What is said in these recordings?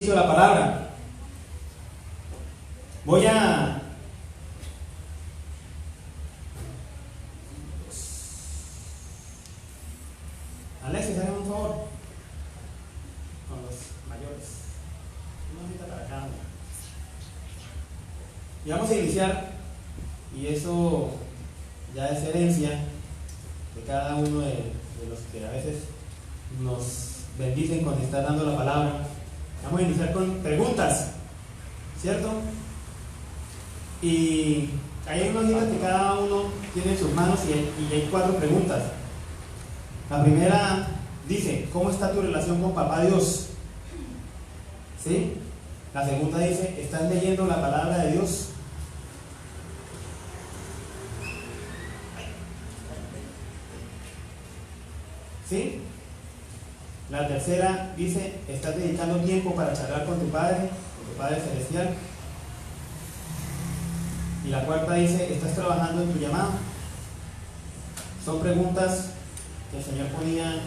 la palabra. Voy a Alexis, hágame un favor con los mayores. Una cita para acá. Y vamos a iniciar, y eso ya es herencia de cada uno de los que a veces nos bendicen con estar dando la palabra. Vamos a iniciar con preguntas, ¿cierto? Y hay unos libros que cada uno tiene en sus manos y hay 4 preguntas. La primera dice: ¿cómo está tu relación con Papá Dios? ¿Sí? La segunda dice: ¿estás leyendo la palabra de Dios? ¿Sí? La tercera dice: ¿estás dedicando tiempo para charlar con tu Padre Celestial? Y la cuarta dice: ¿estás trabajando en tu llamado? Son preguntas que el Señor ponía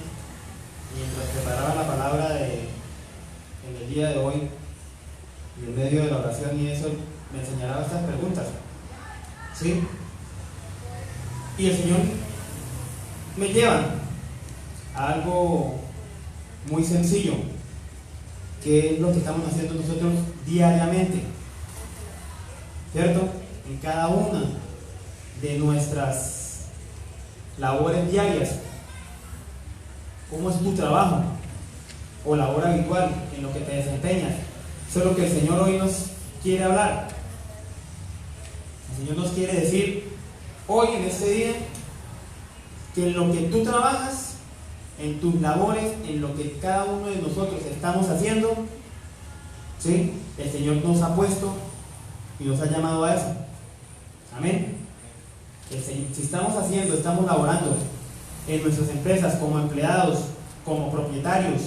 mientras preparaba la palabra en el día de hoy, y en medio de la oración, y eso me enseñaba estas preguntas. ¿Sí? Y el Señor me lleva a algo muy sencillo, que es lo que estamos haciendo nosotros diariamente, ¿cierto? En cada una de nuestras labores diarias. ¿Cómo es tu trabajo o labor habitual en lo que te desempeñas? Eso es lo que el Señor hoy nos quiere hablar. El Señor nos quiere decir hoy, en este día, que en lo que tú trabajas, en tus labores, en lo que cada uno de nosotros estamos haciendo, ¿sí? El Señor nos ha puesto y nos ha llamado a eso. Amén. Si estamos haciendo, estamos laborando en nuestras empresas como empleados, como propietarios,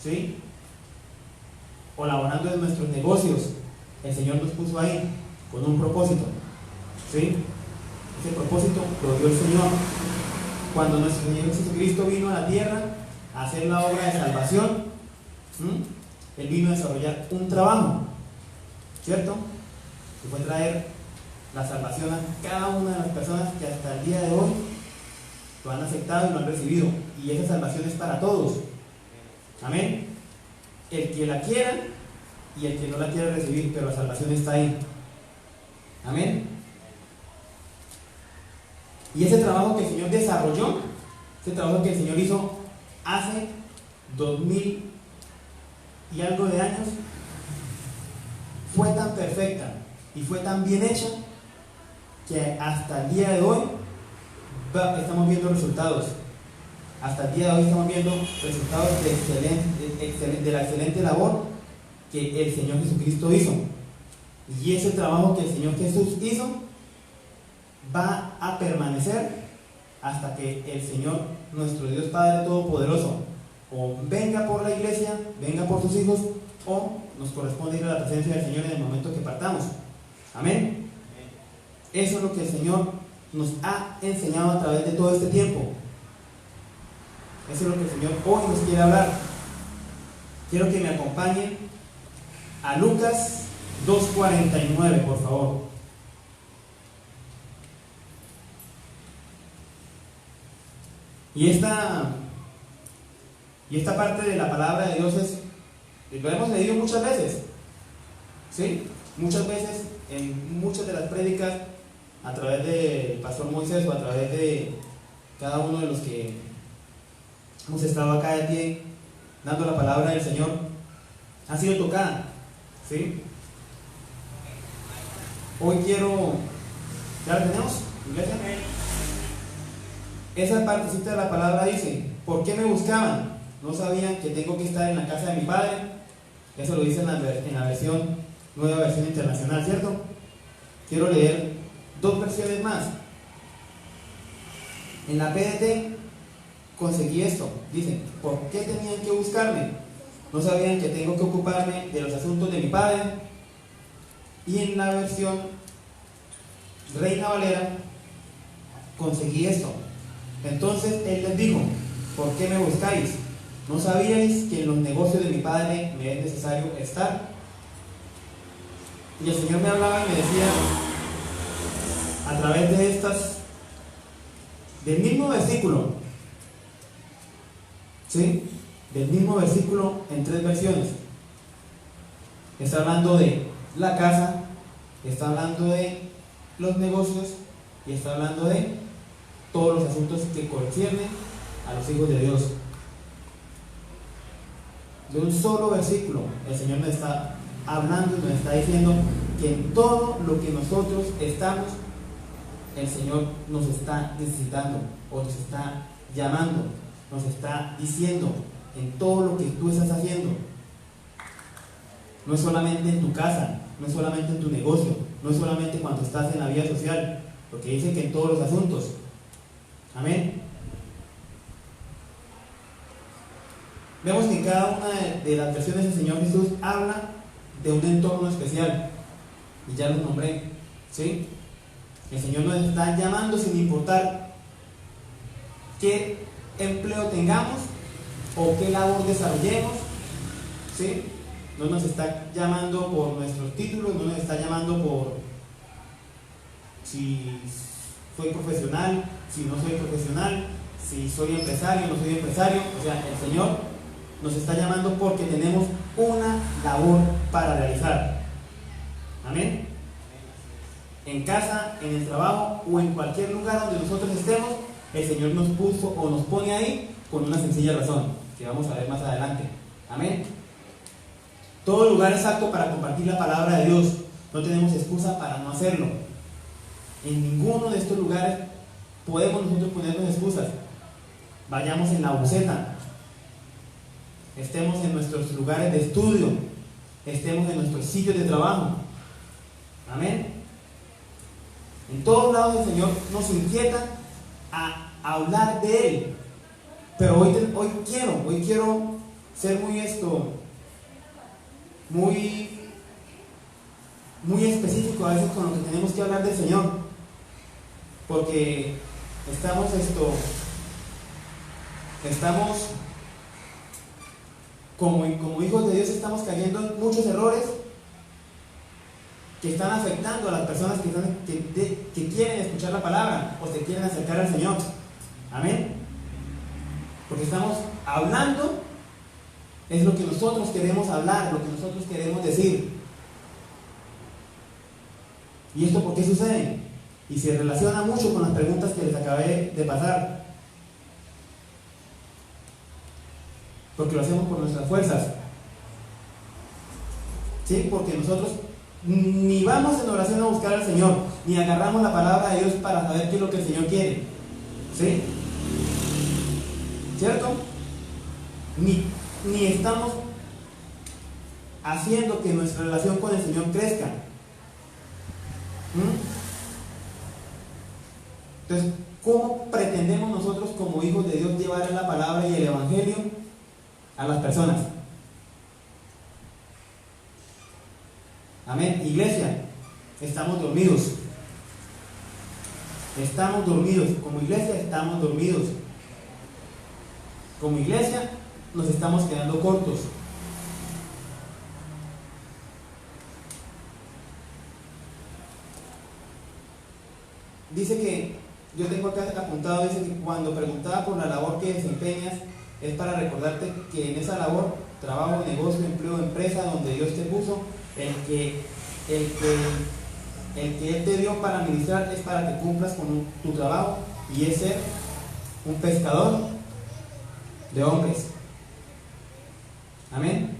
¿sí? O laborando en nuestros negocios, el Señor nos puso ahí con un propósito, ¿sí? Ese propósito lo dio el Señor cuando nuestro Señor Jesucristo vino a la tierra a hacer la obra de salvación. Él vino a desarrollar un trabajo, ¿cierto? Que fue traer la salvación a cada una de las personas que hasta el día de hoy lo han aceptado y lo han recibido. Y esa salvación es para todos. Amén. El que la quiera y el que no la quiera recibir, pero la salvación está ahí. Amén. Y ese trabajo que el Señor desarrolló, ese trabajo que el Señor hizo hace 2000 y algo de años, fue tan perfecta y fue tan bien hecha que hasta el día de hoy estamos viendo resultados. Hasta el día de hoy estamos viendo resultados de la excelente labor que el Señor Jesucristo hizo. Y ese trabajo que el Señor Jesús hizo va a permanecer hasta que el Señor, nuestro Dios Padre Todopoderoso, o venga por la iglesia, venga por sus hijos, o nos corresponde ir a la presencia del Señor en el momento que partamos. Amén. Eso es lo que el Señor nos ha enseñado a través de todo este tiempo. Eso es lo que el Señor hoy nos quiere hablar. Quiero que me acompañen a Lucas 2:49, por favor. Y esta parte de la palabra de Dios lo hemos leído muchas veces, ¿sí? Muchas veces, en muchas de las prédicas, a través del pastor Moisés o a través de cada uno de los que hemos estado acá de pie dando la palabra del Señor, ha sido tocada, ¿sí? Hoy quiero, ¿ya la tenemos? ¿Iglesia? Esa partecita de la palabra dice: ¿por qué me buscaban? ¿No sabían que tengo que estar en la casa de mi Padre? Eso lo dice en la versión, nueva versión internacional, ¿cierto? Quiero leer 2 versiones más. En la PDT conseguí esto. Dice: ¿por qué tenían que buscarme? ¿No sabían que tengo que ocuparme de los asuntos de mi Padre? Y en la versión Reina Valera conseguí esto: entonces Él les dijo: ¿por qué me buscáis? ¿No sabíais que en los negocios de mi Padre me es necesario estar? Y el Señor me hablaba y me decía, a través de del mismo versículo, ¿sí? Del mismo versículo en 3 versiones. Está hablando de la casa, está hablando de los negocios y está hablando de todos los asuntos que conciernen a los hijos de Dios. De un solo versículo, el Señor nos está hablando y nos está diciendo que en todo lo que nosotros estamos, el Señor nos está necesitando o nos está llamando, nos está diciendo en todo lo que tú estás haciendo. No es solamente en tu casa, no es solamente en tu negocio, no es solamente cuando estás en la vida social, porque dice que en todos los asuntos. Amén. Vemos que en cada una de las versiones el Señor Jesús habla de un entorno especial, y ya lo nombré, ¿sí? El Señor nos está llamando sin importar qué empleo tengamos o qué labor desarrollemos, ¿sí? No nos está llamando por nuestros títulos, no nos está llamando por si soy profesional, si no soy profesional, si soy empresario, no soy empresario. O sea, el Señor nos está llamando porque tenemos una labor para realizar. Amén. En casa, en el trabajo o en cualquier lugar donde nosotros estemos, el Señor nos puso o nos pone ahí con una sencilla razón, que vamos a ver más adelante. Amén. Todo lugar es apto para compartir la palabra de Dios. No tenemos excusa para no hacerlo. En ninguno de estos lugares podemos nosotros ponernos excusas. Vayamos en la buceta, estemos en nuestros lugares de estudio, estemos en nuestros sitios de trabajo. Amén. En todos lados el Señor nos inquieta a hablar de Él. Pero hoy quiero ser muy específico a veces con lo que tenemos que hablar del Señor, porque estamos como hijos de Dios, estamos cayendo en muchos errores que están afectando a las personas que quieren escuchar la palabra o se quieren acercar al Señor. Amén. Porque estamos hablando, es lo que nosotros queremos hablar, lo que nosotros queremos decir. ¿Y esto por qué sucede? Y se relaciona mucho con las preguntas que les acabé de pasar. Porque lo hacemos por nuestras fuerzas. ¿Sí? Porque nosotros ni vamos en oración a buscar al Señor, ni agarramos la palabra de Dios para saber qué es lo que el Señor quiere. ¿Sí? ¿Cierto? Ni estamos haciendo que nuestra relación con el Señor crezca. Entonces, ¿cómo pretendemos nosotros como hijos de Dios llevar la palabra y el evangelio a las personas? Amén. Iglesia, estamos dormidos. Estamos dormidos. Como iglesia estamos dormidos. Como iglesia nos estamos quedando cortos. Dice que, yo tengo acá apuntado, dice que cuando preguntaba por la labor que desempeñas, es para recordarte que en esa labor, trabajo, negocio, empleo, empresa, donde Dios te puso, el que Él te dio para ministrar es para que cumplas con tu trabajo, y es ser un pescador de hombres. Amén.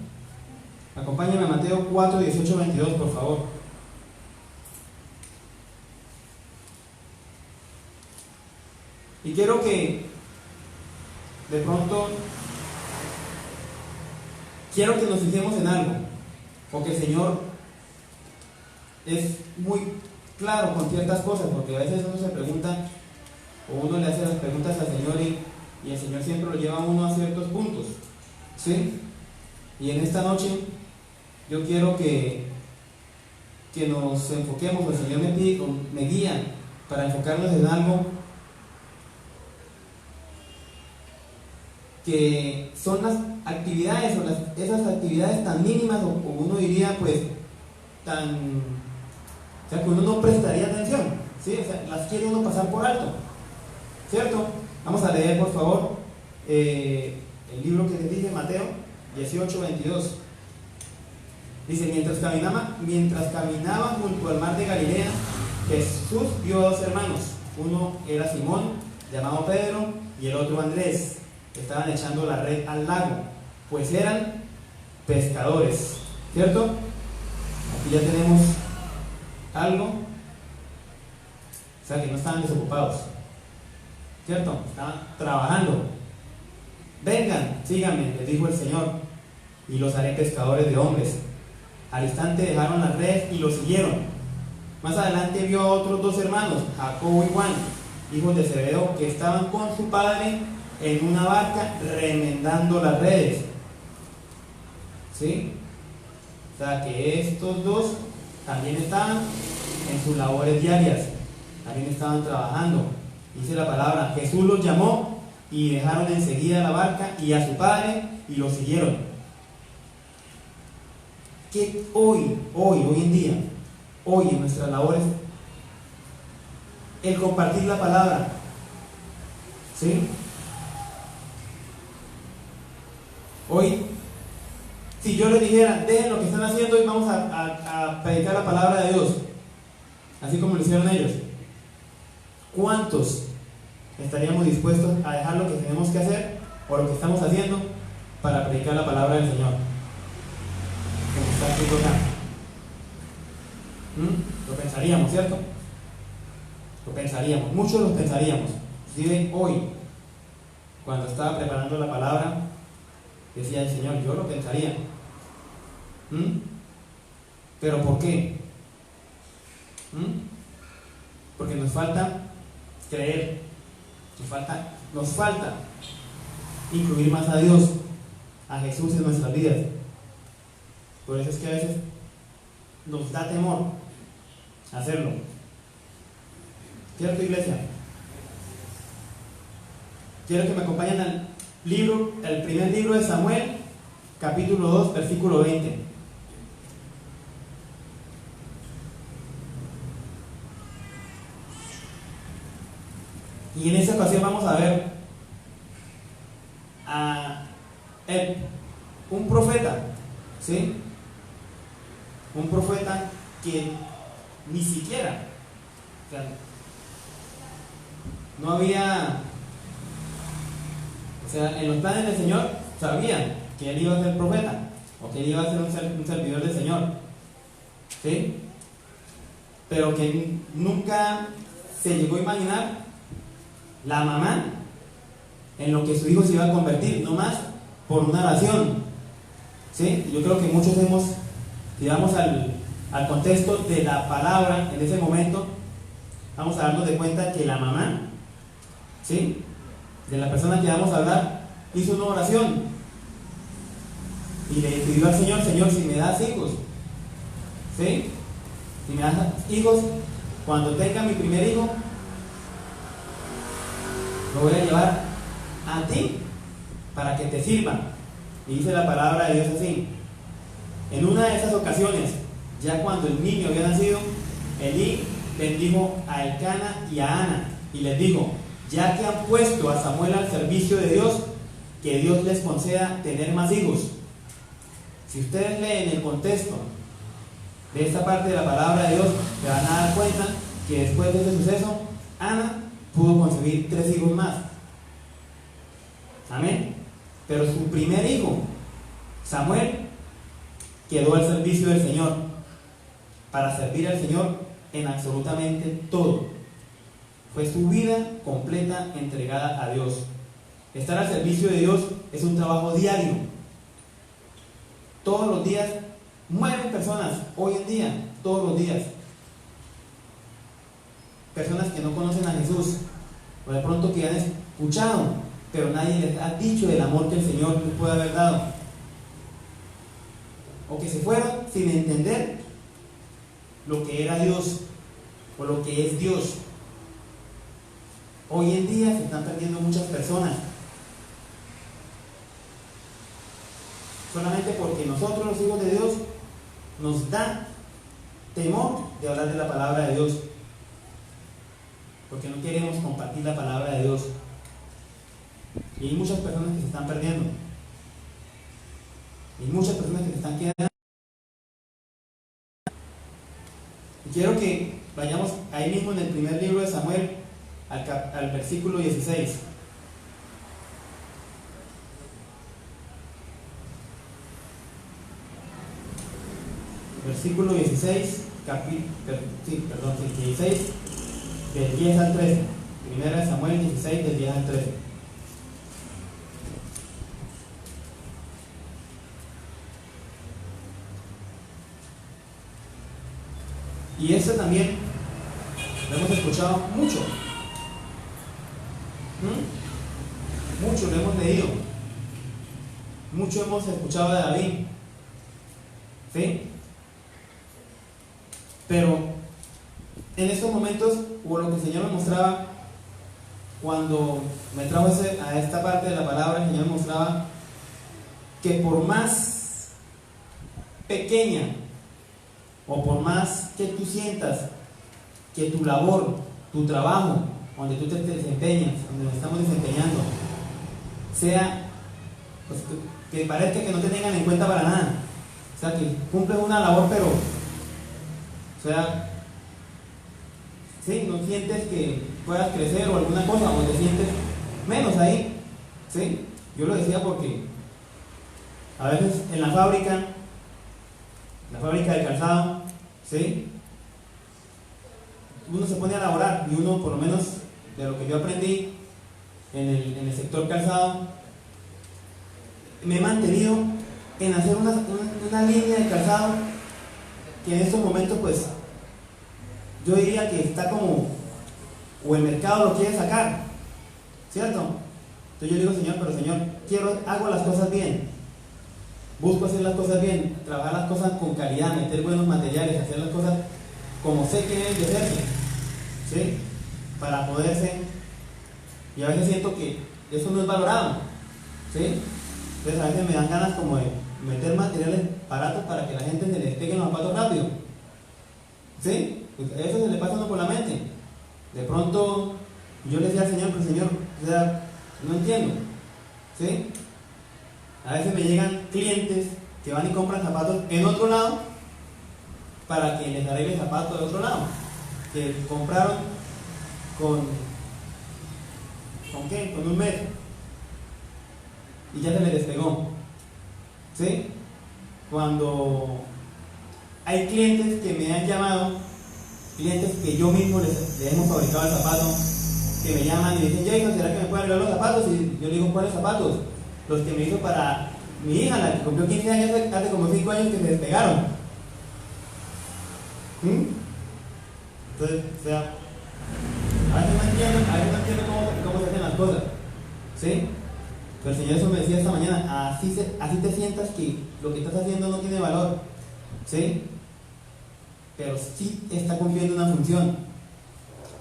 Acompáñame a Mateo 4, 18, 22, por favor. Y quiero que de pronto nos fijemos en algo, porque el Señor es muy claro con ciertas cosas, porque a veces uno se pregunta, o uno le hace las preguntas al Señor y el Señor siempre lo lleva a uno a ciertos puntos, ¿sí? Y en esta noche yo quiero que nos enfoquemos, el Señor me guía para enfocarnos en algo que son las actividades o esas actividades tan mínimas, o uno diría pues tan, o sea, que uno no prestaría atención, ¿sí? O sea, las quiere uno pasar por alto, ¿cierto? Vamos a leer por favor el libro que les dije, Mateo 18:22. Dice: mientras caminaba junto al mar de Galilea, Jesús vio a dos hermanos. Uno era Simón, llamado Pedro, y el otro Andrés. Estaban echando la red al lago, pues eran pescadores, ¿cierto? Aquí ya tenemos algo, o sea que no estaban desocupados, ¿cierto? Estaban trabajando. Vengan, síganme, les dijo el Señor, y los haré pescadores de hombres. Al instante dejaron la red y los siguieron. Más adelante vio a otros dos hermanos, Jacobo y Juan, hijos de Zebedeo, que estaban con su padre en una barca remendando las redes. ¿Sí? O sea que estos dos también estaban en sus labores diarias, también estaban trabajando. Dice la palabra: Jesús los llamó y dejaron enseguida la barca y a su padre y los siguieron. Que hoy en día, hoy en nuestras labores, el compartir la palabra, ¿sí? Hoy, si yo les dijera, dejen lo que están haciendo y vamos a predicar la palabra de Dios, así como lo hicieron ellos, ¿cuántos estaríamos dispuestos a dejar lo que tenemos que hacer o lo que estamos haciendo para predicar la palabra del Señor? Como está escrito acá. Lo pensaríamos, ¿cierto? Lo pensaríamos, muchos lo pensaríamos. Inclusive hoy, cuando estaba preparando la palabra, decía el Señor, yo lo pensaría. ¿Pero por qué? Porque nos falta creer, nos falta incluir más a Dios, a Jesús en nuestras vidas. Por eso es que a veces nos da temor hacerlo, ¿cierto, iglesia? Quiero que me acompañen al libro, el primer libro de Samuel, capítulo 2, versículo 20. Y en esta ocasión vamos a ver a un profeta, ¿sí? Un profeta que ni siquiera, o sea, no había, o sea, en los planes del Señor sabían que él iba a ser profeta, o que él iba a ser un servidor del Señor, ¿sí? Pero que nunca se llegó a imaginar la mamá en lo que su hijo se iba a convertir, no más por una oración, ¿sí? Yo creo que muchos digamos al contexto de la palabra en ese momento, vamos a darnos de cuenta que la mamá, ¿sí?, de la persona que vamos a hablar, hizo una oración y le pidió al Señor: Señor, si me das hijos, ¿sí?, si me das hijos, cuando tenga mi primer hijo, lo voy a llevar a ti para que te sirva. Y dice la palabra de Dios así: en una de esas ocasiones, ya cuando el niño había nacido, Elí bendijo a Elcana y a Ana y les dijo: ya que han puesto a Samuel al servicio de Dios, que Dios les conceda tener más hijos. Si ustedes leen el contexto de esta parte de la palabra de Dios, se van a dar cuenta que después de ese suceso, Ana pudo concebir 3 hijos más. Amén. Pero su primer hijo, Samuel, quedó al servicio del Señor, para servir al Señor en absolutamente todo. Fue su vida completa entregada a Dios. Estar al servicio de Dios es un trabajo diario. Todos los días mueren personas, hoy en día, todos los días. Personas que no conocen a Jesús, o de pronto que han escuchado, pero nadie les ha dicho del amor que el Señor les puede haber dado. O que se fueron sin entender lo que era Dios, o lo que es Dios. Hoy en día se están perdiendo muchas personas. solamente porque nosotros los hijos de Dios nos da temor de hablar de la palabra de Dios, porque no queremos compartir la palabra de Dios. Y hay muchas personas que se están perdiendo, y muchas personas que se están quedando. Y quiero que vayamos ahí mismo en el primer libro de Samuel al versículo 16. Versículo 16, 16, del 10 al 13. Primera de Samuel 16, del 10 al 13. Y esto también lo hemos escuchado mucho. Mucho lo hemos leído. Mucho hemos escuchado de David. ¿Sí? Pero en estos momentos, o lo que el Señor me mostraba, cuando me trajo a esta parte de la palabra, el Señor me mostraba que por más pequeña o por más que tú sientas que tu labor, tu trabajo, donde tú te desempeñas, donde nos estamos desempeñando, sea, pues, que parezca que no te tengan en cuenta para nada, o sea, que cumples una labor, pero, o sea, ¿sí? No sientes que puedas crecer o alguna cosa, o te sientes menos ahí, ¿sí? Yo lo decía porque a veces en la fábrica de calzado, ¿sí? Uno se pone a laborar, y uno, por lo menos de lo que yo aprendí en el sector calzado, me he mantenido en hacer una línea de calzado que en estos momentos, pues, yo diría que está como, o el mercado lo quiere sacar, ¿cierto? Entonces yo digo, Señor, pero Señor, hago las cosas bien, busco hacer las cosas bien, trabajar las cosas con calidad, meter buenos materiales, hacer las cosas como sé que deben de hacerse, ¿sí? Para poderse, y a veces siento que eso no es valorado, ¿sí? Entonces a veces me dan ganas como de meter materiales baratos para que la gente se les peguen los zapatos rápido, ¿sí? Pues eso se le pasa a uno por la mente. De pronto yo le decía al Señor, pero Señor, o sea, no entiendo, ¿sí? A veces me llegan clientes que van y compran zapatos en otro lado para que les arregle zapatos de otro lado, que compraron ¿con qué? Con un mes, y ya se les despegó, ¿sí? Cuando hay clientes que me han llamado, clientes que yo mismo les hemos fabricado el zapato, que me llaman y dicen, Jason, ¿será que me pueden arreglar los zapatos? Y yo le digo, ¿cuáles zapatos? Los que me hizo para mi hija, la que cumplió 15 años hace como 5 años, que se despegaron. Entonces, o sea, a veces no entiendo cómo se hacen las cosas, ¿sí? Pero el Señor eso me decía esta mañana, así te sientas que lo que estás haciendo no tiene valor, ¿sí? Pero sí está cumpliendo una función.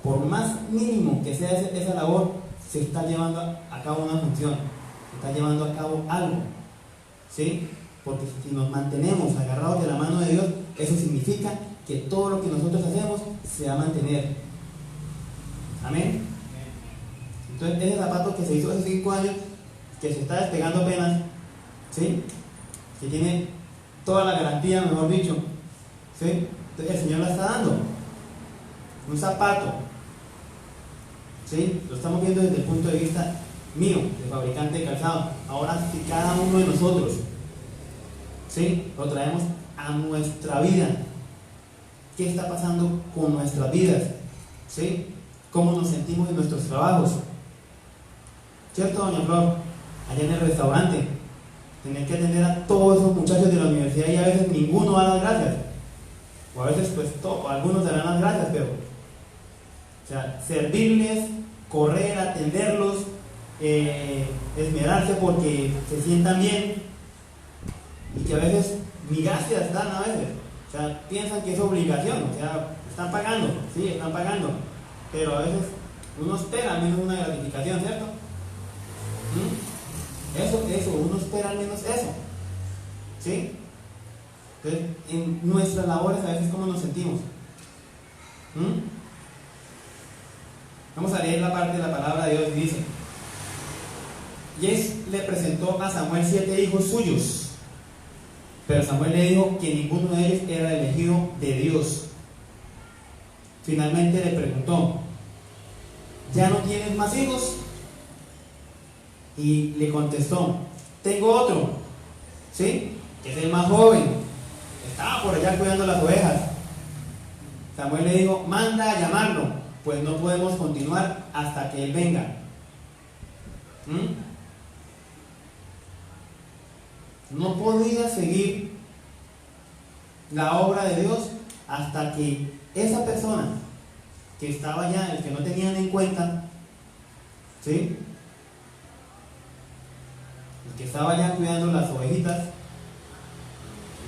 Por más mínimo que sea esa labor, se está llevando a cabo una función, se está llevando a cabo algo, ¿sí? Porque si nos mantenemos agarrados de la mano de Dios, eso significa que todo lo que nosotros hacemos se va a mantener. Amén. Entonces ese zapato que se hizo hace 5 años, que se está despegando apenas, ¿sí? Que tiene toda la garantía, mejor dicho, ¿sí? Entonces el Señor la está dando. Un zapato, ¿sí? Lo estamos viendo desde el punto de vista mío, de fabricante de calzado. Ahora, si cada uno de nosotros, ¿sí?, lo traemos a nuestra vida, ¿qué está pasando con nuestras vidas? ¿Sí? ¿Cómo nos sentimos en nuestros trabajos? ¿Cierto, doña Flor? Allá en el restaurante, tener que atender a todos esos muchachos de la universidad y a veces ninguno da las gracias. O a veces, pues, algunos darán las gracias, pero, o sea, servirles, correr, atenderlos, esmerarse porque se sientan bien, y que a veces ni gracias dan a veces. O sea, piensan que es obligación, o sea, están pagando, sí, están pagando, pero a veces uno espera al menos una gratificación, ¿cierto? Eso, uno espera al menos eso. ¿Sí? Entonces, en nuestras labores a veces, ¿cómo nos sentimos? Vamos a leer la parte de la palabra de Dios y dice: y le presentó a Samuel 7 hijos suyos, pero Samuel le dijo que ninguno de ellos era elegido de Dios. Finalmente le preguntó: ¿ya no tienes más hijos? Y le contestó: tengo otro, ¿sí? Que es el más joven, estaba por allá cuidando las ovejas. Samuel le dijo: manda a llamarlo, pues no podemos continuar hasta que él venga. No podía seguir la obra de Dios hasta que esa persona que estaba allá, el que no tenían en cuenta, ¿sí? El que estaba allá cuidando las ovejitas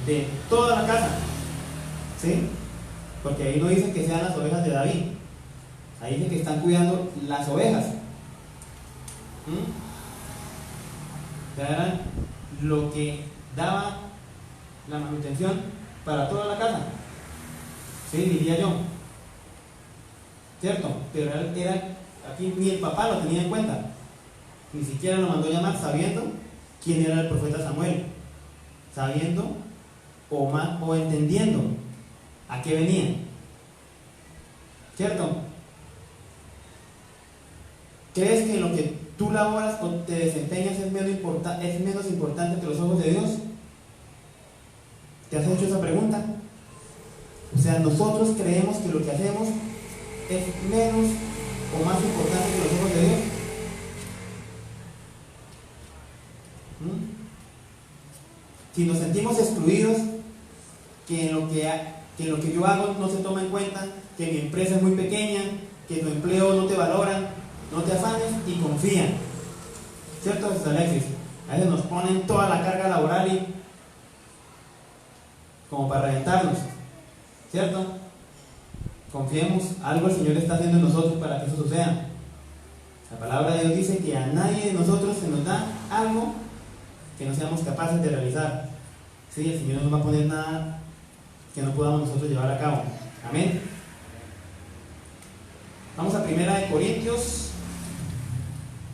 de toda la casa, ¿sí? Porque ahí no dice que sean las ovejas de David, ahí dice que están cuidando las ovejas. Ya eran lo que daba la manutención para toda la casa, ¿sí? Diría yo, ¿cierto? Pero aquí ni el papá lo tenía en cuenta, ni siquiera lo mandó llamar sabiendo quién era el profeta Samuel, sabiendo o entendiendo a qué venía, ¿cierto? ¿Crees que lo que tú laboras o te desempeñas es menos importante que los ojos de Dios? ¿Te has hecho esa pregunta? O sea, nosotros creemos que lo que hacemos es menos o más importante que los ojos de Dios. Si nos sentimos excluidos, que en lo que yo hago no se toma en cuenta, que mi empresa es muy pequeña, que tu empleo no te valoran, no te afanes y confía, ¿cierto, Jesús Alexis? A veces nos ponen toda la carga laboral y como para reventarnos, ¿cierto? Confiemos, algo el Señor está haciendo en nosotros para que eso suceda. La palabra de Dios dice que a nadie de nosotros se nos da algo que no seamos capaces de realizar. Sí, el Señor no nos va a poner nada que no podamos nosotros llevar a cabo. Amén. Vamos a 1 Corintios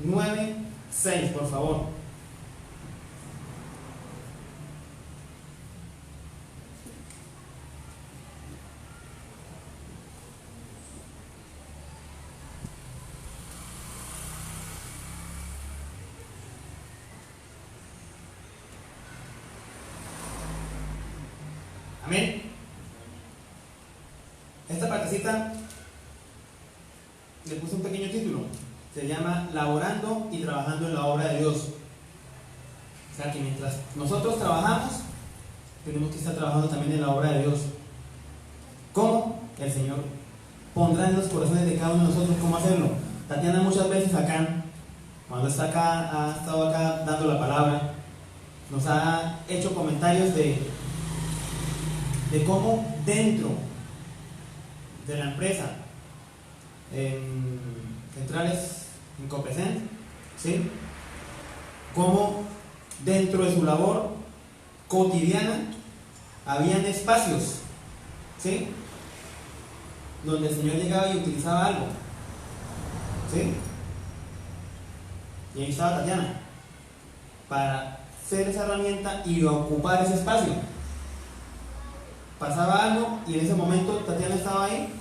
9:6, por favor. Amén. Esta partecita le puse un pequeño título. Se llama Laborando y trabajando en la obra de Dios. O sea que mientras nosotros trabajamos, tenemos que estar trabajando también en la obra de Dios. ¿Cómo? Que el Señor pondrá en los corazones de cada uno de nosotros cómo hacerlo. Tatiana muchas veces acá, cuando está acá, ha estado acá dando la palabra, nos ha hecho comentarios de cómo dentro de la empresa, en centrales, en Coprecent, ¿sí? Cómo dentro de su labor cotidiana habían espacios, ¿sí? Donde el Señor llegaba y utilizaba algo, ¿sí? Y ahí estaba Tatiana para ser esa herramienta y ocupar ese espacio. Pasaba algo y en ese momento Tatiana estaba ahí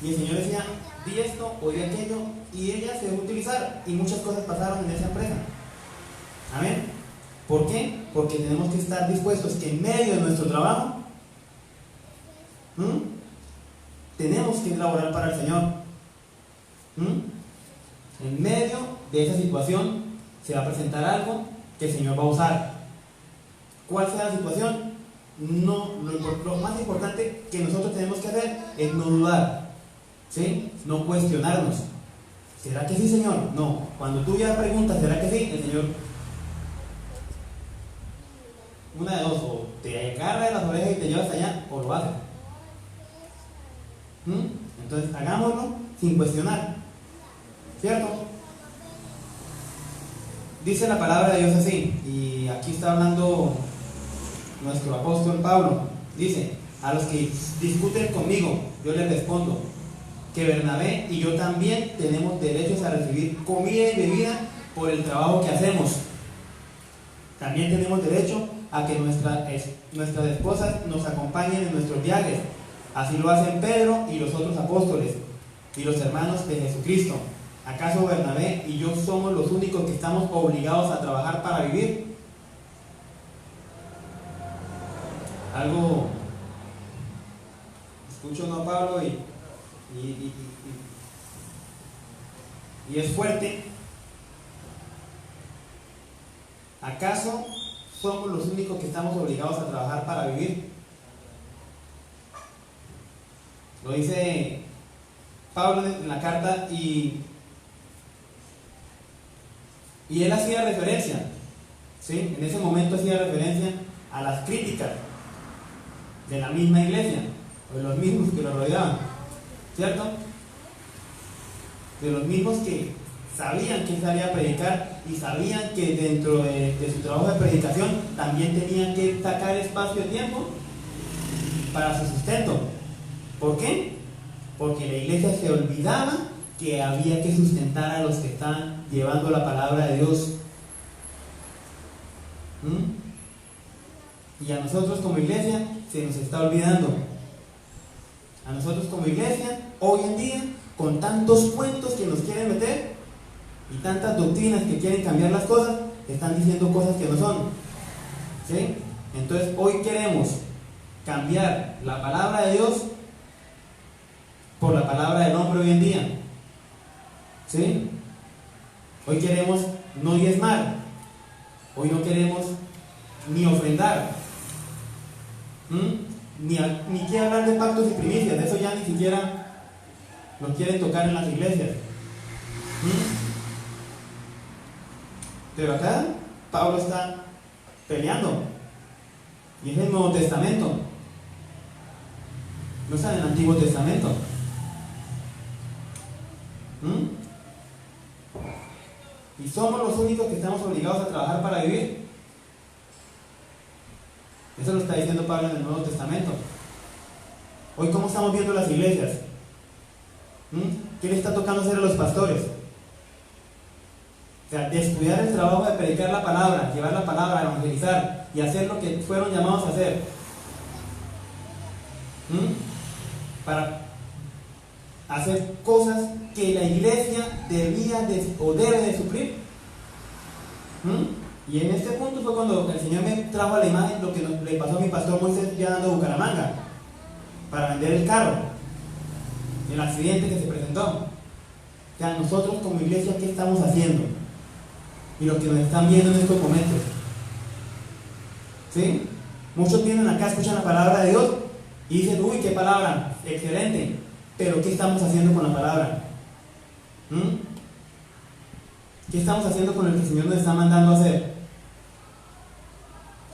y el Señor decía: di esto o di aquello, y ella se dejó utilizar y muchas cosas pasaron en esa empresa. Amén. ¿Por qué? Porque tenemos que estar dispuestos que en medio de nuestro trabajo tenemos que laborar para el Señor. En medio de esa situación se va a presentar algo que el Señor va a usar. ¿Cuál sea la situación? No, lo más importante que nosotros tenemos que hacer es no dudar, ¿sí? No cuestionarnos. ¿Será que sí, Señor? No. Cuando tú ya preguntas, ¿será que sí? El Señor, una de dos: o te agarra de las orejas y te lleva hasta allá, o lo hace. Entonces hagámoslo sin cuestionar, ¿cierto? Dice la palabra de Dios así, y aquí está hablando nuestro apóstol Pablo. Dice: a los que discuten conmigo, yo les respondo que Bernabé y yo también tenemos derechos a recibir comida y bebida por el trabajo que hacemos. También tenemos derecho a que nuestras esposas nos acompañen en nuestros viajes. Así lo hacen Pedro y los otros apóstoles y los hermanos de Jesucristo. ¿Acaso Bernabé y yo somos los únicos que estamos obligados a trabajar para vivir? Algo escucho, ¿no, Pablo? Y es fuerte. ¿Acaso somos los únicos que estamos obligados a trabajar para vivir? Lo dice Pablo en la carta y él hacía referencia, ¿sí? En ese momento hacía referencia a las críticas de la misma iglesia, o de los mismos que lo rodeaban, ¿cierto? De los mismos que sabían que salía a predicar y sabían que dentro de su trabajo de predicación también tenían que sacar espacio de tiempo para su sustento. ¿Por qué? Porque la iglesia se olvidaba que había que sustentar a los que están llevando la palabra de Dios. Y a nosotros como iglesia se nos está olvidando. A nosotros como iglesia, hoy en día, con tantos cuentos que nos quieren meter y tantas doctrinas que quieren cambiar las cosas, están diciendo cosas que no son, ¿sí? Entonces hoy queremos cambiar la palabra de Dios por la palabra del hombre hoy en día, ¿sí? Hoy queremos no diezmar, hoy no queremos ni ofrendar, ni quiere hablar de pactos y primicias. De eso ya ni siquiera lo quieren tocar en las iglesias. Pero acá Pablo está peleando, y es el Nuevo Testamento, no está en el Antiguo Testamento. Y somos los únicos que estamos obligados a trabajar para vivir. Eso lo está diciendo Pablo en el Nuevo Testamento. Hoy, ¿cómo estamos viendo las iglesias? ¿Qué le está tocando hacer a los pastores? O sea, descuidar el trabajo de predicar la palabra, llevar la palabra, evangelizar y hacer lo que fueron llamados a hacer. Para hacer cosas que la iglesia debía o debe de suplir. Y en este punto fue cuando el Señor me trajo a la imagen lo que le pasó a mi pastor Moisés llegando a Bucaramanga para vender el carro, el accidente que se presentó. O sea, nosotros como iglesia, ¿qué estamos haciendo? Y los que nos están viendo en estos momentos, ¿sí? Muchos vienen acá, escuchan la palabra de Dios y dicen: uy, qué palabra, excelente. Pero ¿qué estamos haciendo con la palabra? ¿Qué estamos haciendo con lo que el Señor nos está mandando a hacer?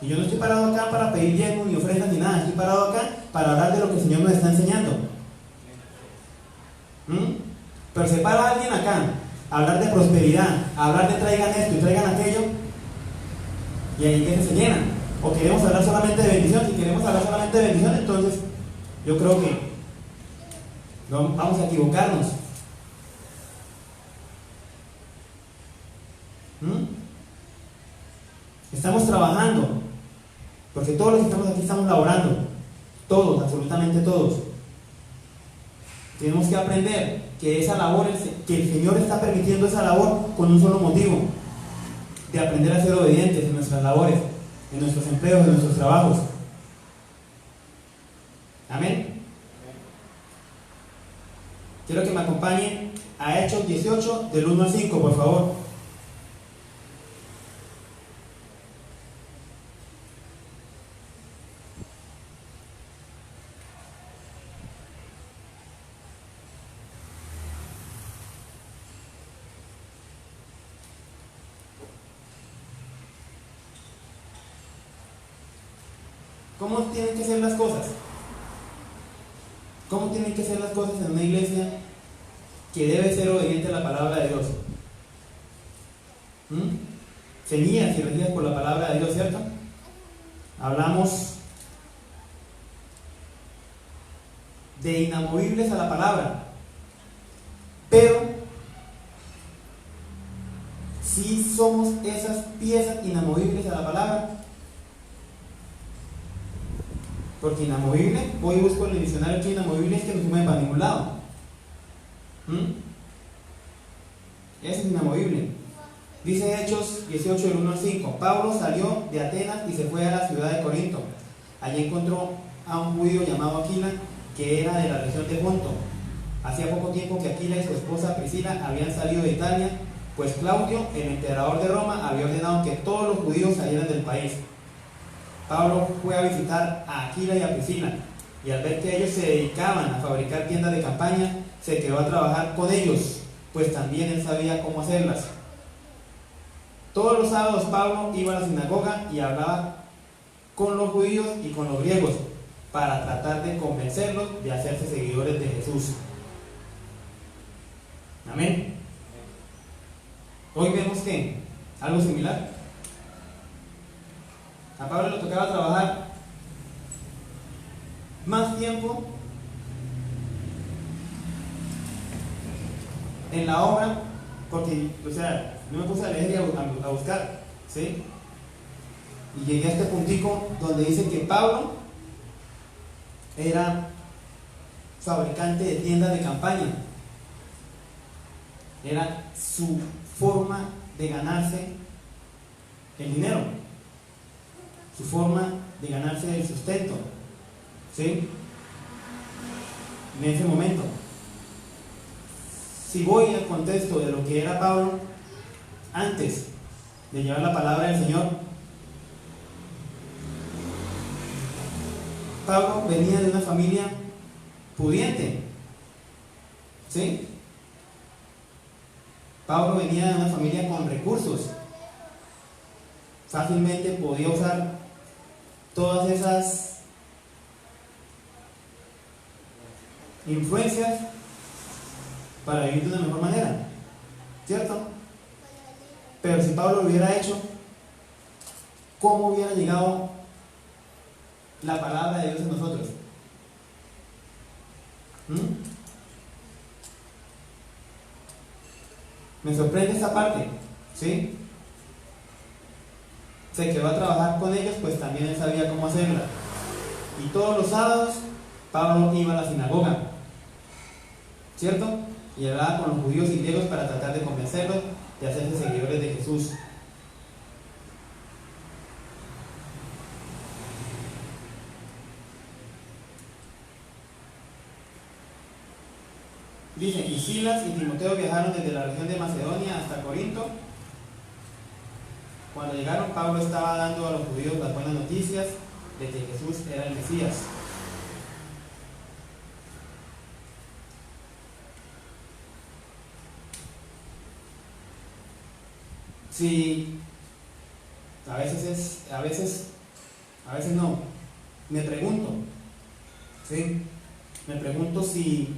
Y yo no estoy parado acá para pedir diezmos ni ofrendas ni nada. Estoy parado acá para hablar de lo que el Señor nos está enseñando. Pero se para alguien acá a hablar de prosperidad, a hablar de traigan esto y traigan aquello, y ahí que se llenan. O queremos hablar solamente de bendición. Si queremos hablar solamente de bendición, entonces yo creo que no, vamos a equivocarnos. Estamos trabajando, porque todos los que estamos aquí estamos laborando, todos, absolutamente todos. Tenemos que aprender que esa labor, que el Señor está permitiendo esa labor con un solo motivo: de aprender a ser obedientes en nuestras labores, en nuestros empleos, en nuestros trabajos. Amén. Quiero que me acompañen a Hechos 18, del 1 al 5, por favor. ¿Cómo tienen que ser las cosas? ¿Cómo tienen que ser las cosas en una iglesia que debe ser obediente a la palabra de Dios? Ceñidas y regidas por la palabra de Dios, ¿cierto? hablamos de inamovibles a la palabra, pero si somos esas piezas inamovibles a la palabra, porque inamovible, voy y busco en el diccionario que inamovible es que no se mueve para ningún lado. Eso es inamovible. Dice Hechos 18, del 1 al 5. Pablo salió de Atenas y se fue a la ciudad de Corinto. Allí encontró a un judío llamado Aquila, que era de la región de Ponto. Hacía poco tiempo que Aquila y su esposa Priscila habían salido de Italia, pues Claudio, el emperador de Roma, había ordenado que todos los judíos salieran del país. Pablo fue a visitar a Aquila y a Priscila, y al ver que ellos se dedicaban a fabricar tiendas de campaña, se quedó a trabajar con ellos, pues también él sabía cómo hacerlas. Todos los sábados Pablo iba a la sinagoga y hablaba con los judíos y con los griegos para tratar de convencerlos de hacerse seguidores de Jesús. Amén. Hoy vemos que algo similar. A Pablo le tocaba trabajar más tiempo en la obra, porque, no me puse a leer y a buscar, ¿sí? Y llegué a este puntico donde dice que Pablo era fabricante de tiendas de campaña. Era su forma de ganarse el dinero, su forma de ganarse el sustento, ¿sí? En ese momento. Si voy al contexto de lo que era Pablo antes de llevar la palabra del Señor, Pablo venía de una familia pudiente, ¿sí? Pablo venía de una familia con recursos. Fácilmente podía usar todas esas influencias para vivir de una mejor manera, ¿cierto? Pero si Pablo lo hubiera hecho, ¿cómo hubiera llegado la palabra de Dios a nosotros? Me sorprende esa parte, ¿sí? Se quedó a trabajar con ellos, pues también él sabía cómo hacerla. Y todos los sábados Pablo iba a la sinagoga, ¿cierto? Y hablaba con los judíos y griegos para tratar de convencerlos de hacerse seguidores de Jesús. Dice, y Silas y Timoteo viajaron desde la región de Macedonia hasta Corinto. Cuando llegaron, Pablo estaba dando a los judíos las buenas noticias de que Jesús era el Mesías. Sí, a veces no. Me pregunto, ¿sí? Me pregunto si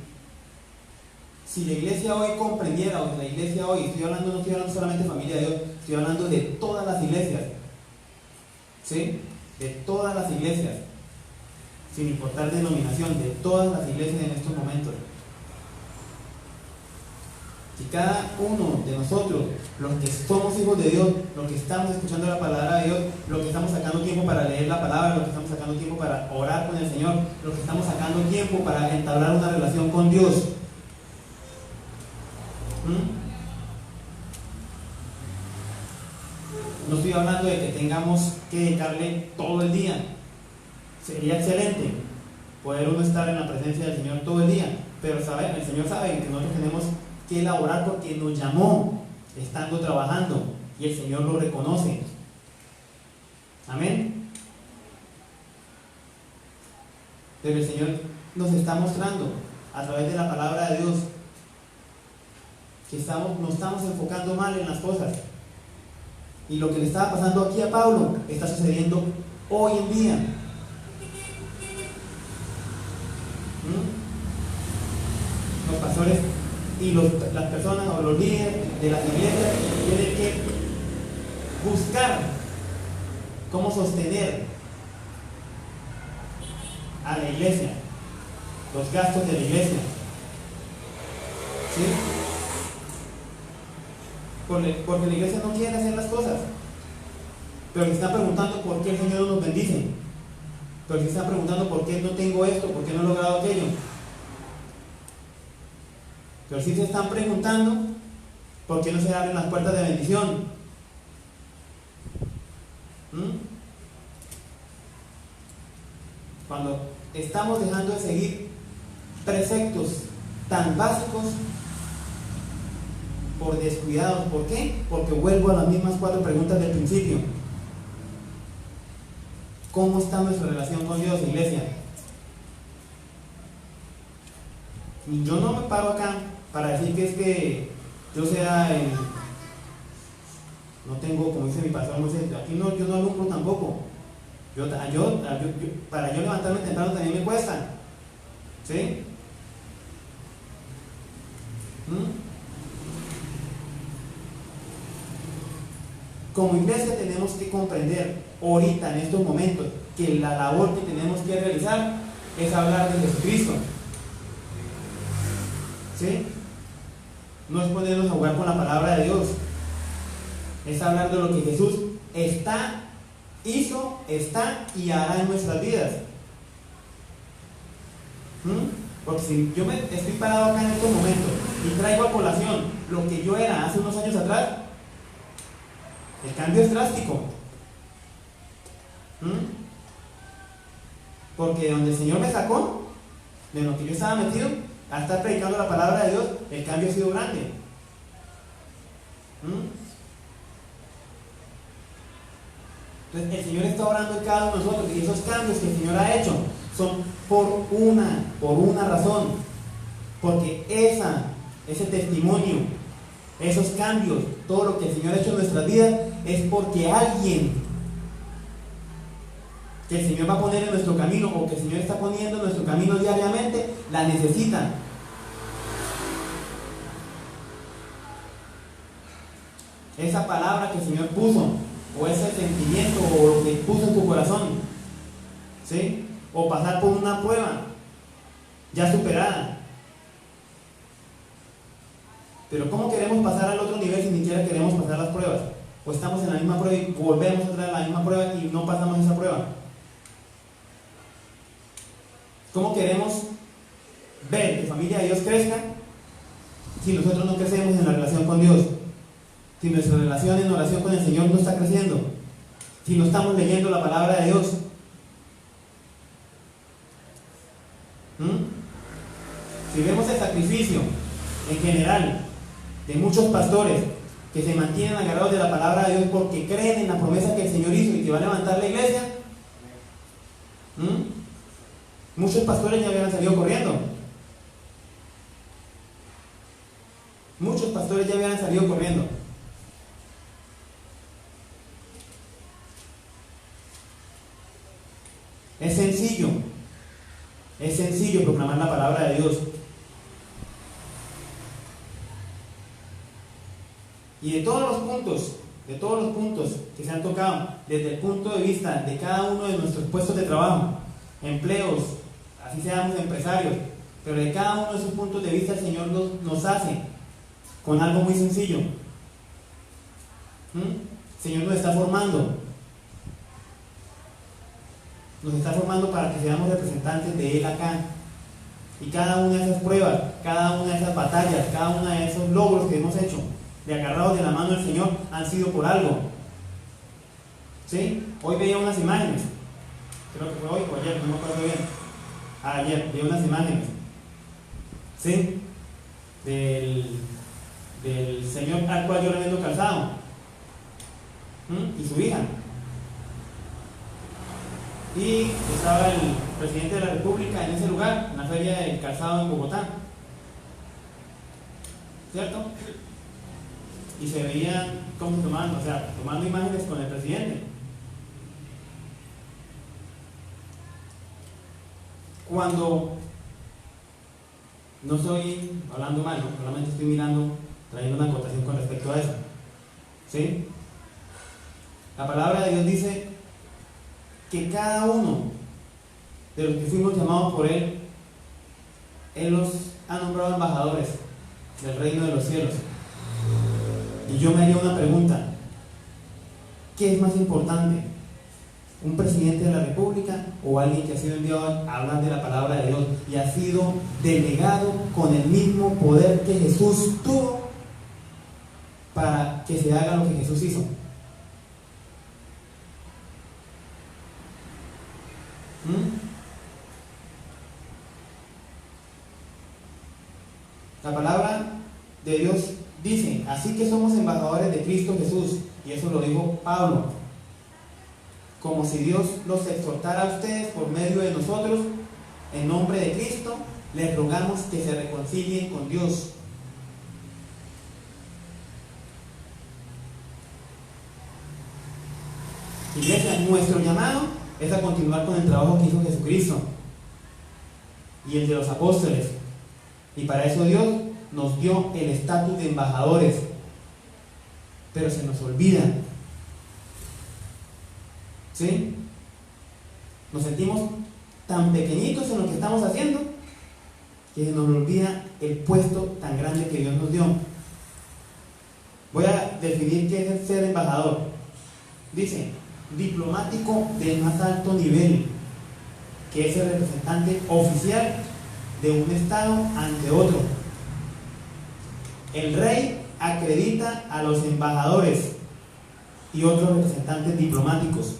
la iglesia hoy comprendiera, o la iglesia hoy, no estoy hablando solamente de familia de Dios, estoy hablando de todas las iglesias, ¿sí? De todas las iglesias, sin importar denominación, de todas las iglesias en estos momentos. Si cada uno de nosotros, los que somos hijos de Dios, los que estamos escuchando la palabra de Dios, los que estamos sacando tiempo para leer la palabra, los que estamos sacando tiempo para orar con el Señor, los que estamos sacando tiempo para entablar una relación con Dios, no estoy hablando de que tengamos que dedicarle todo el día. Sería excelente poder uno estar en la presencia del Señor todo el día, pero el Señor sabe que nosotros tenemos que elaborar porque nos llamó estando trabajando y el Señor lo reconoce. Amén. Pero el Señor nos está mostrando a través de la palabra de Dios que nos estamos enfocando mal en las cosas, y lo que le estaba pasando aquí a Pablo está sucediendo hoy en día. Los pastores y las personas o los líderes de las iglesias tienen que buscar cómo sostener a la iglesia, los gastos de la iglesia. ¿Sí? Porque la iglesia no quiere hacer las cosas. Pero se están preguntando por qué el Señor no nos bendice. Pero se están preguntando por qué no tengo esto, por qué no he logrado aquello. Pero sí se están preguntando por qué no se abren las puertas de bendición. Cuando estamos dejando de seguir preceptos tan básicos por descuidados. ¿Por qué? Porque vuelvo a las mismas 4 preguntas del principio. ¿Cómo está nuestra relación con Dios, iglesia? Y yo no me paro acá para decir que es que yo sea no tengo, como dice mi pastor Moisés, aquí no, yo no alumbro tampoco. Para yo levantarme temprano también me cuesta. ¿Sí? Como iglesia tenemos que comprender ahorita, en estos momentos, que la labor que tenemos que realizar es hablar de Jesucristo. ¿Sí? No es ponernos a jugar con la palabra de Dios. Es hablar de lo que Jesús hizo, está y hará en nuestras vidas. Porque si yo estoy parado acá en estos momentos y traigo a colación lo que yo era hace unos años atrás, el cambio es drástico. Porque donde el Señor me sacó, de lo que yo estaba metido, a estar predicando la palabra de Dios, el cambio ha sido grande. Entonces el Señor está orando en cada uno de nosotros, y esos cambios que el Señor ha hecho son por una razón. Porque ese testimonio, esos cambios, todo lo que el Señor ha hecho en nuestras vidas, es porque alguien que el Señor va a poner en nuestro camino, o que el Señor está poniendo en nuestro camino diariamente, la necesita. Esa palabra que el Señor puso, o ese sentimiento, o lo que puso en tu corazón, ¿sí? O pasar por una prueba ya superada. Pero ¿cómo queremos pasar al otro nivel si ni siquiera queremos pasar las pruebas? O estamos en la misma prueba y volvemos a entrar en la misma prueba y no pasamos esa prueba. ¿Cómo queremos ver que familia de Dios crezca si nosotros no crecemos en la relación con Dios? Si nuestra relación en oración con el Señor no está creciendo, si no estamos leyendo la palabra de Dios. Si vemos el sacrificio en general de muchos pastores que se mantienen agarrados de la palabra de Dios porque creen en la promesa que el Señor hizo y que va a levantar la iglesia, muchos pastores ya habían salido corriendo. Muchos pastores ya habían salido corriendo. Es sencillo proclamar la palabra de Dios. Y de todos los puntos que se han tocado, desde el punto de vista de cada uno de nuestros puestos de trabajo, empleos, así seamos empresarios, pero de cada uno de esos puntos de vista el Señor nos hace con algo muy sencillo. El Señor nos está formando. Nos está formando para que seamos representantes de Él acá. Y cada una de esas pruebas, cada una de esas batallas, cada uno de esos logros que hemos hecho, de agarrados de la mano del Señor, han sido por algo. ¿Sí? Hoy veía unas imágenes. Creo que fue hoy o ayer, no me acuerdo bien. Ayer veía unas imágenes. ¿Sí? Del señor al cual yo le vendo calzado. Y su hija. Y estaba el presidente de la República en ese lugar, en la feria del calzado en Bogotá, ¿cierto? Y se veían cómo tomando imágenes con el presidente. Cuando no estoy hablando mal, ¿no? Solamente estoy mirando, trayendo una acotación con respecto a eso, ¿sí? La palabra de Dios dice que cada uno de los que fuimos llamados por Él, Él los ha nombrado embajadores del reino de los cielos. Y yo me haría una pregunta: ¿qué es más importante? ¿Un presidente de la república o alguien que ha sido enviado a hablar de la palabra de Dios y ha sido delegado con el mismo poder que Jesús tuvo para que se haga lo que Jesús hizo? La palabra de Dios dice: así que somos embajadores de Cristo Jesús, y eso lo dijo Pablo, como si Dios los exhortara a ustedes por medio de nosotros. En nombre de Cristo les rogamos que se reconcilien con Dios. Iglesia, nuestro llamado es a continuar con el trabajo que hizo Jesucristo y el de los apóstoles, y para eso Dios nos dio el estatus de embajadores, pero se nos olvida, ¿sí? Nos sentimos tan pequeñitos en lo que estamos haciendo que se nos olvida el puesto tan grande que Dios nos dio. Voy a definir qué es ser embajador. Dice: diplomático de más alto nivel, que es el representante oficial de un estado ante otro. El rey acredita a los embajadores y otros representantes diplomáticos.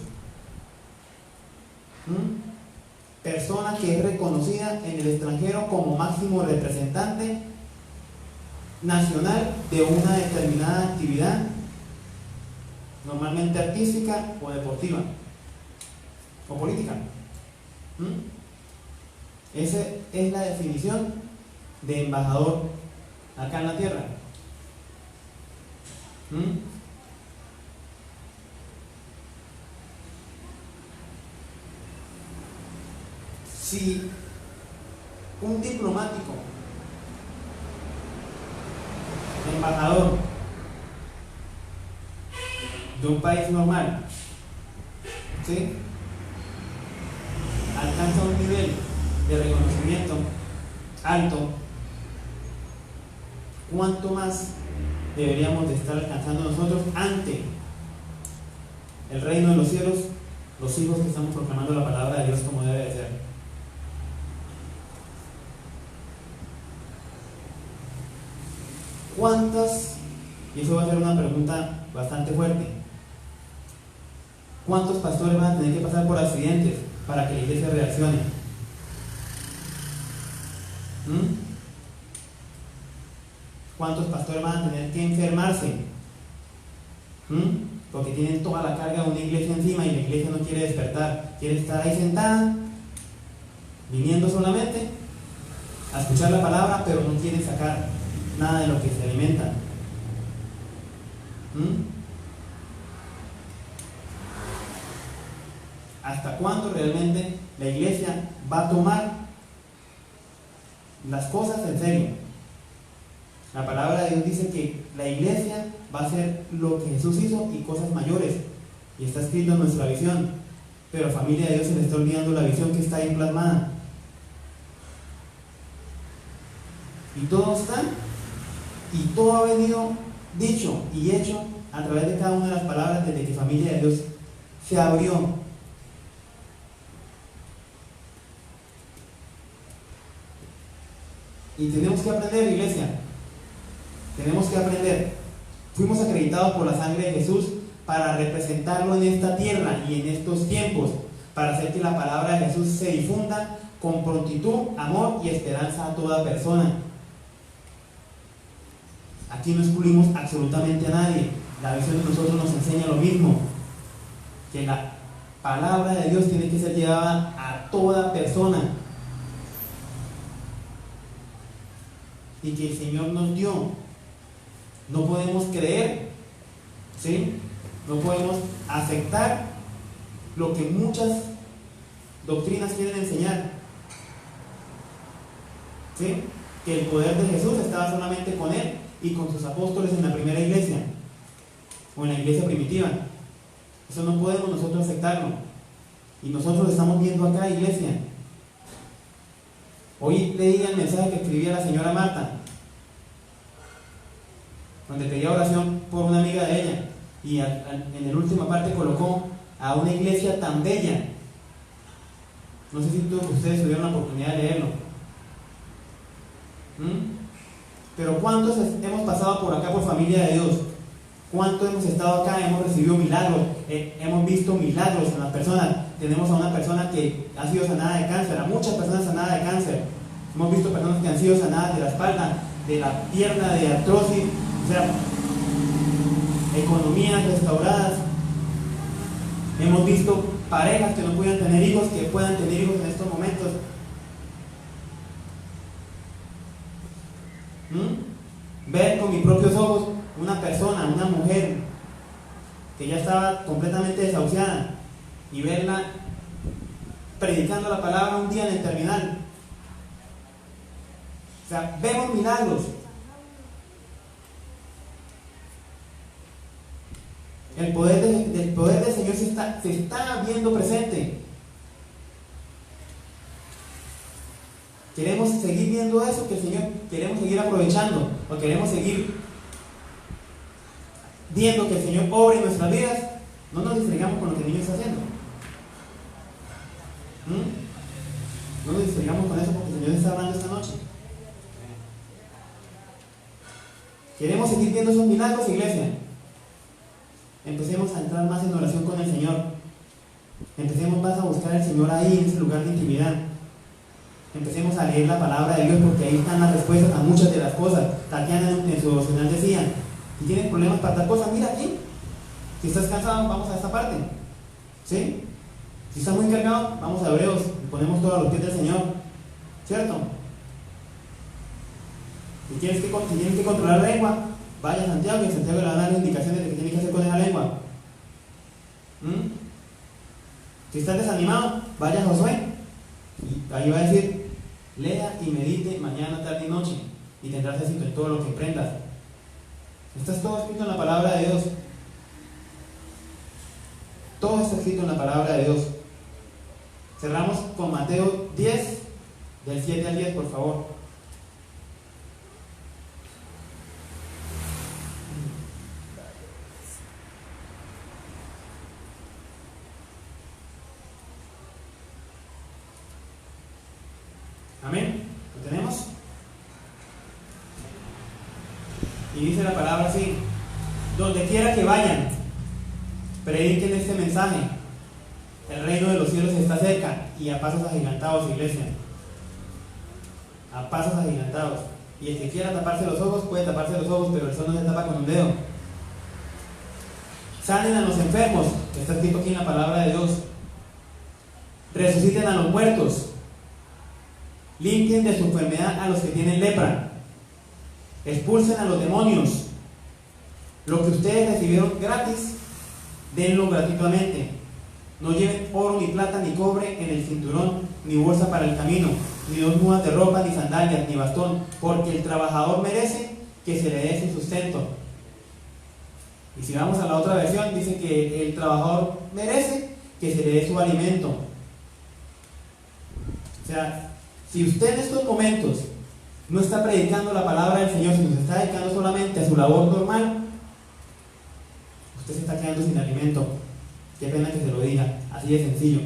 Persona que es reconocida en el extranjero como máximo representante nacional de una determinada actividad, normalmente artística o deportiva o política. Esa es la definición de embajador acá en la tierra. Si un diplomático, embajador de un país normal, ¿sí?, alcanza un nivel de reconocimiento alto, ¿cuánto más deberíamos de estar alcanzando nosotros ante el reino de los cielos, los hijos que estamos proclamando la palabra de Dios como debe de ser? ¿Cuántas, y eso va a ser una pregunta bastante fuerte, cuántos pastores van a tener que pasar por accidentes para que la iglesia reaccione? ¿Cuántos pastores van a tener que enfermarse? Porque tienen toda la carga de una iglesia encima y la iglesia no quiere despertar, quiere estar ahí sentada, viniendo solamente a escuchar la palabra, pero no quiere sacar nada de lo que se alimentan. ¿Hasta cuándo realmente la iglesia va a tomar las cosas en serio? La palabra de Dios dice que la iglesia va a hacer lo que Jesús hizo y cosas mayores, y está escrito en nuestra visión, pero familia de Dios, se le está olvidando la visión que está ahí plasmada. Y todo está, y todo ha venido dicho y hecho a través de cada una de las palabras desde que familia de Dios se abrió. Y tenemos que aprender, iglesia. Tenemos que aprender. Fuimos acreditados por la sangre de Jesús para representarlo en esta tierra y en estos tiempos, para hacer que la palabra de Jesús se difunda con prontitud, amor y esperanza a toda persona. Aquí no excluimos absolutamente a nadie. La visión de nosotros nos enseña lo mismo, que la palabra de Dios tiene que ser llevada a toda persona, y que el Señor nos dio. No podemos creer, ¿sí?, no podemos aceptar lo que muchas doctrinas quieren enseñar, ¿sí?, que el poder de Jesús estaba solamente con Él y con sus apóstoles en la primera iglesia o en la iglesia primitiva. Eso no podemos nosotros aceptarlo. Y nosotros estamos viendo acá, iglesia, Hoy leí el mensaje que escribía la señora Marta, donde pedía oración por una amiga de ella, y en la última parte colocó a una iglesia tan bella. No sé si ustedes tuvieron la oportunidad de leerlo. Pero ¿cuántos hemos pasado por acá por familia de Dios? ¿Cuántos hemos estado acá? Hemos recibido milagros, hemos visto milagros en las personas. Tenemos a una persona que ha sido sanada de cáncer, a muchas personas sanadas de cáncer. Hemos visto personas que han sido sanadas de la espalda, de la pierna, de artrosis, o sea, economías restauradas. Hemos visto parejas que no podían tener hijos, que puedan tener hijos en estos momentos. Ver con mis propios ojos una persona, una mujer que ya estaba completamente desahuciada, y verla predicando la palabra un día en el terminal. O sea, vemos milagros. El poder del Señor se está viendo presente. Queremos seguir viendo eso, que el Señor, queremos seguir aprovechando, o queremos seguir viendo que el Señor obra en nuestras vidas. No nos distraigamos con lo que el niño está haciendo. No nos distraigamos con eso, porque el Señor está hablando esta noche. Queremos seguir viendo esos milagros, iglesia. Empecemos a entrar más en oración con el Señor. Empecemos más a buscar al Señor ahí, en ese lugar de intimidad. Empecemos a leer la palabra de Dios, porque ahí están las respuestas a muchas de las cosas. Tatiana en su devocional decía: si tienes problemas para tal cosa, mira aquí. Si estás cansado, vamos a esta parte. ¿Sí? Si estás muy cargado, vamos a Hebreos y ponemos todo a los pies del Señor. ¿Cierto? Si tienes que controlar la lengua, vaya a Santiago, y en Santiago le van a dar indicaciones de qué tiene que hacer con esa lengua. Si estás desanimado, vaya a Josué, y ahí va a decir: lea y medite mañana, tarde y noche, y tendrás éxito en todo lo que emprendas. Está todo escrito en la palabra de Dios. Todo está escrito en la palabra de Dios. Cerramos con Mateo 10, del 7 al 10, por favor. Amén. ¿Lo tenemos? Y dice la palabra así: donde quiera que vayan, prediquen este mensaje. El reino de los cielos está cerca, y a pasos agigantados, iglesia. A pasos agigantados. Y el que quiera taparse los ojos, puede taparse los ojos, pero el sol no se tapa con un dedo. Sanen a los enfermos, está escrito aquí en la palabra de Dios. Resuciten a los muertos. Limpien de su enfermedad a los que tienen lepra. Expulsen a los demonios. Lo que ustedes recibieron gratis, denlo gratuitamente. No lleven oro, ni plata, ni cobre en el cinturón, ni bolsa para el camino, ni 2 mudas de ropa, ni sandalias, ni bastón, porque el trabajador merece que se le dé su sustento. Y si vamos a la otra versión, dice que el trabajador merece que se le dé su alimento. O sea, si usted en estos momentos no está predicando la palabra del Señor, sino se está dedicando solamente a su labor normal, usted se está quedando sin alimento. Qué pena que se lo diga, así de sencillo.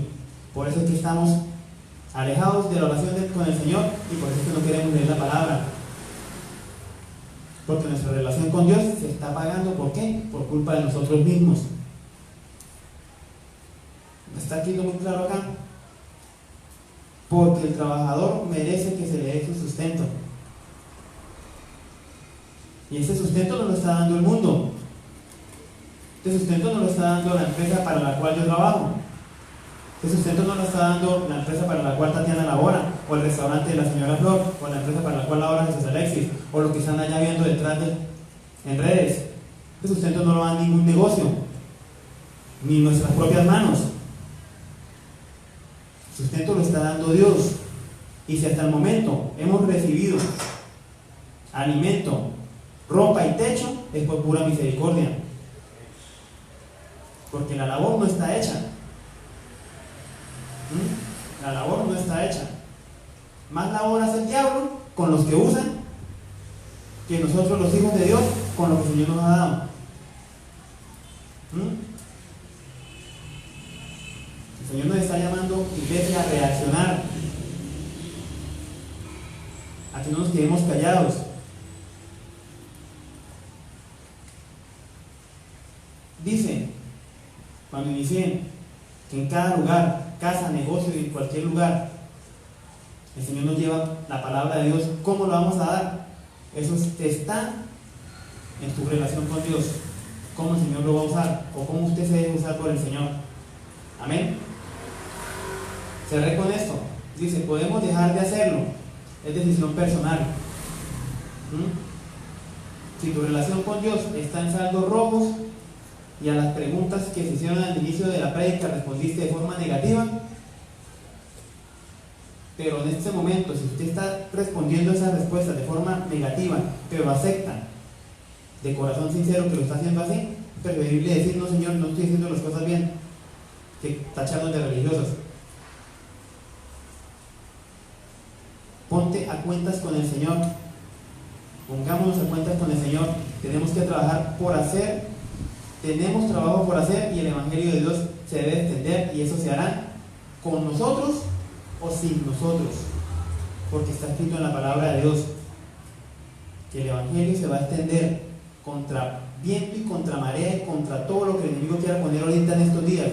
Por eso es que estamos alejados de la oración con el Señor, y por eso es que no queremos leer la palabra. Porque nuestra relación con Dios se está apagando. ¿Por qué? Por culpa de nosotros mismos. ¿Está aquí muy claro acá? Porque el trabajador merece que se le dé su sustento. Y ese sustento no lo está dando el mundo. Este sustento no lo está dando la empresa para la cual yo trabajo. Este sustento no lo está dando la empresa para la cual Tatiana labora, o el restaurante de la señora Flor, o la empresa para la cual labora Jesús Alexis, o lo que están allá viendo detrás en redes. Este sustento no lo da ningún negocio, ni nuestras propias manos. El sustento lo está dando Dios. Y si hasta el momento hemos recibido alimento, ropa y techo, es por pura misericordia. Porque la labor no está hecha. La labor no está hecha. Más labor hace el diablo con los que usan que nosotros los hijos de Dios con lo que el Señor nos ha dado. El Señor nos está llamando, iglesia, a reaccionar, a que no nos quedemos callados. Dice, cuando inicié, que en cada lugar, casa, negocio y en cualquier lugar, el Señor nos lleva la palabra de Dios. ¿Cómo lo vamos a dar? Eso está en tu relación con Dios. ¿Cómo el Señor lo va a usar? O cómo usted se debe usar por el Señor. Amén. Cerré con esto. Dice, podemos dejar de hacerlo. Es decisión personal. Si tu relación con Dios está en saldos rojos y a las preguntas que se hicieron al inicio de la prédica respondiste de forma negativa, pero en este momento, si usted está respondiendo esas respuestas de forma negativa, pero acepta de corazón sincero que lo está haciendo así, preferible decir, no Señor, no estoy haciendo las cosas bien, que tacharnos de religiosos. Ponte a cuentas con el Señor. Pongámonos a cuentas con el Señor. Tenemos que trabajar por hacer. Tenemos trabajo por hacer y el Evangelio de Dios se debe extender, y eso se hará con nosotros o sin nosotros, porque está escrito en la palabra de Dios que el Evangelio se va a extender contra viento y contra marea y contra todo lo que el enemigo quiera poner ahorita en estos días.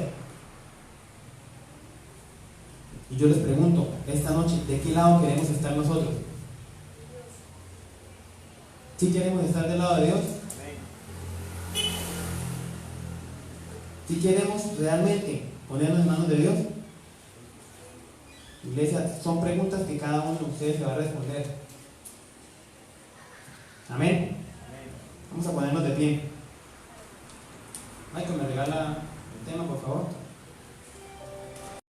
Y yo les pregunto, esta noche, ¿de qué lado queremos estar nosotros? ¿Sí queremos estar del lado de Dios? ¿Sí queremos realmente ponernos en manos de Dios? Iglesia, son preguntas que cada uno de ustedes se va a responder. Amén. Vamos a ponernos de pie. Michael, ¿me regala el tema, por favor?